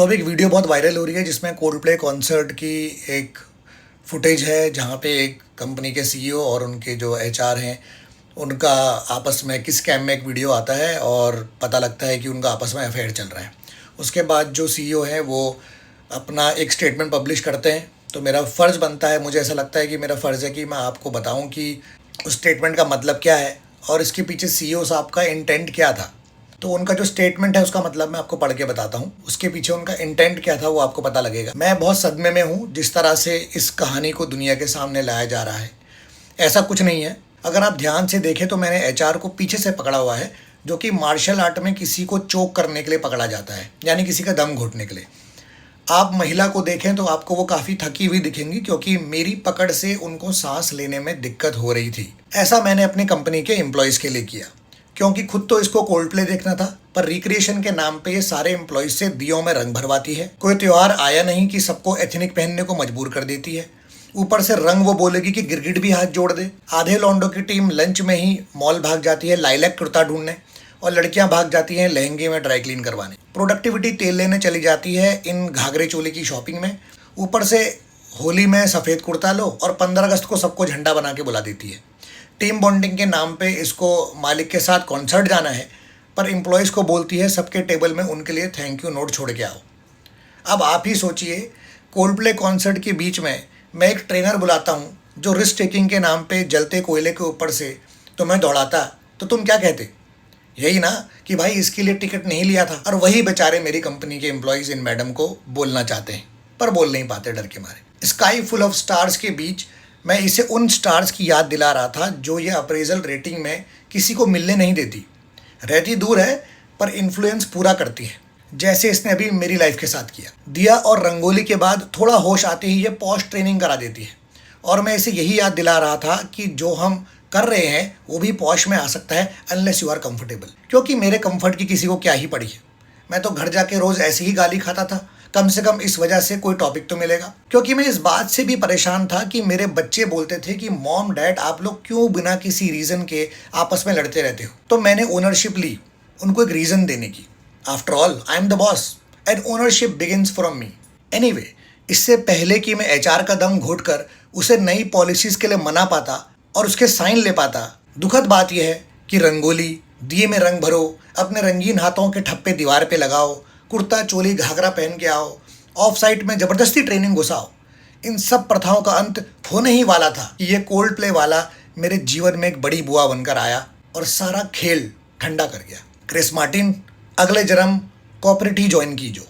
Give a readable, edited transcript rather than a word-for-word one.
तो अब एक वीडियो बहुत वायरल हो रही है जिसमें कोल्डप्ले कॉन्सर्ट की एक फुटेज है जहाँ पे एक कंपनी के सीईओ और उनके जो एचआर हैं उनका आपस में किस स्कैम में एक वीडियो आता है और पता लगता है कि उनका आपस में अफेयर चल रहा है। उसके बाद जो सीईओ है वो अपना एक स्टेटमेंट पब्लिश करते हैं। तो मेरा फ़र्ज़ बनता है, मुझे ऐसा लगता है कि मेरा फ़र्ज़ है कि मैं आपको बताऊं कि उस स्टेटमेंट का मतलब क्या है और इसके पीछे सीईओ साहब का इंटेंट क्या था। तो उनका जो स्टेटमेंट है उसका मतलब मैं आपको पढ़ के बताता हूँ, उसके पीछे उनका इंटेंट क्या था वो आपको पता लगेगा। मैं बहुत सदमे में हूँ जिस तरह से इस कहानी को दुनिया के सामने लाया जा रहा है। ऐसा कुछ नहीं है, अगर आप ध्यान से देखें तो मैंने एचआर को पीछे से पकड़ा हुआ है, जो कि मार्शल आर्ट में किसी को चोक करने के लिए पकड़ा जाता है, यानी किसी का दम घोटने के लिए। आप महिला को देखें तो आपको वो काफ़ी थकी हुई दिखेंगी क्योंकि मेरी पकड़ से उनको सांस लेने में दिक्कत हो रही थी। ऐसा मैंने अपनी कंपनी के एम्प्लॉयज़ के लिए किया क्योंकि खुद तो इसको कोल्डप्ले देखना था, पर रिक्रिएशन के नाम पे ये सारे एम्प्लॉयज़ से दियों में रंग भरवाती है। कोई त्यौहार आया नहीं कि सबको एथनिक पहनने को मजबूर कर देती है। ऊपर से रंग वो बोलेगी कि गिरगिट भी हाथ जोड़ दे। आधे लौंडों की टीम लंच में ही मॉल भाग जाती है लाइलैक कुर्ता ढूंढने, और लड़कियां भाग जाती हैं लहंगे में ड्राई क्लीन करवाने। प्रोडक्टिविटी तेल लेने चली जाती है इन घाघरे चोली की शॉपिंग में। ऊपर से होली में सफ़ेद कुर्ता लो और 15 अगस्त को सबको झंडा बना के बुला देती है। टीम बॉन्डिंग के नाम पे इसको मालिक के साथ कॉन्सर्ट जाना है, पर एम्प्लॉयज़ को बोलती है सबके टेबल में उनके लिए थैंक यू नोट छोड़ के आओ। अब आप ही सोचिए, कोल्डप्ले कॉन्सर्ट के बीच में मैं एक ट्रेनर बुलाता हूँ जो रिस्क टेकिंग के नाम पे जलते कोयले के ऊपर से तुम्हें दौड़ाता, तो तुम क्या कहते? यही ना कि भाई इसके लिए टिकट नहीं लिया था। और वही बेचारे मेरी कंपनी के एम्प्लॉयज़ इन मैडम को बोलना चाहते हैं पर बोल नहीं पाते डर के मारे। स्काई फुल ऑफ स्टार्स के बीच मैं इसे उन स्टार्स की याद दिला रहा था जो ये अप्रेजल रेटिंग में किसी को मिलने नहीं देती। रहती दूर है पर इन्फ्लुएंस पूरा करती है, जैसे इसने अभी मेरी लाइफ के साथ किया। दिया और रंगोली के बाद थोड़ा होश आते ही ये पॉश ट्रेनिंग करा देती है, और मैं इसे यही याद दिला रहा था कि जो हम कर रहे हैं वो भी पॉश में आ सकता है अनलेस यू आर कंफर्टेबल। क्योंकि मेरे कंफर्ट की किसी को क्या ही पड़ी है, मैं तो घर जाके रोज़ ऐसी ही गाली खाता था। कम से कम इस वजह से कोई टॉपिक तो मिलेगा। क्योंकि मैं इस बात से भी परेशान था कि मेरे बच्चे बोलते थे कि मॉम डैड आप लोग क्यों बिना किसी रीज़न के आपस में लड़ते रहते हो। तो मैंने ओनरशिप ली उनको एक रीज़न देने की। After all I am the boss and ownership begins from me. Anyway, इससे पहले कि मैं एचआर का दम घोट कर उसे नई पॉलिसीज़ के लिए मना पाता और उसके साइन ले पाता, दुखद बात यह है कि रंगोली, दिए में रंग भरो, अपने रंगीन हाथों के ठप्पे दीवार पे लगाओ, कुर्ता चोली घाघरा पहन के आओ, ऑफ साइट में ज़बरदस्ती ट्रेनिंग घुसाओ, इन सब प्रथाओं का अंत होने ही वाला था कि ये कोल्ड प्ले वाला मेरे जीवन में एक बड़ी बुआ बनकर आया और सारा खेल ठंडा कर गया। क्रिस मार्टिन, अगले जन्म कॉर्पोरेट ही ज्वाइन कीजो।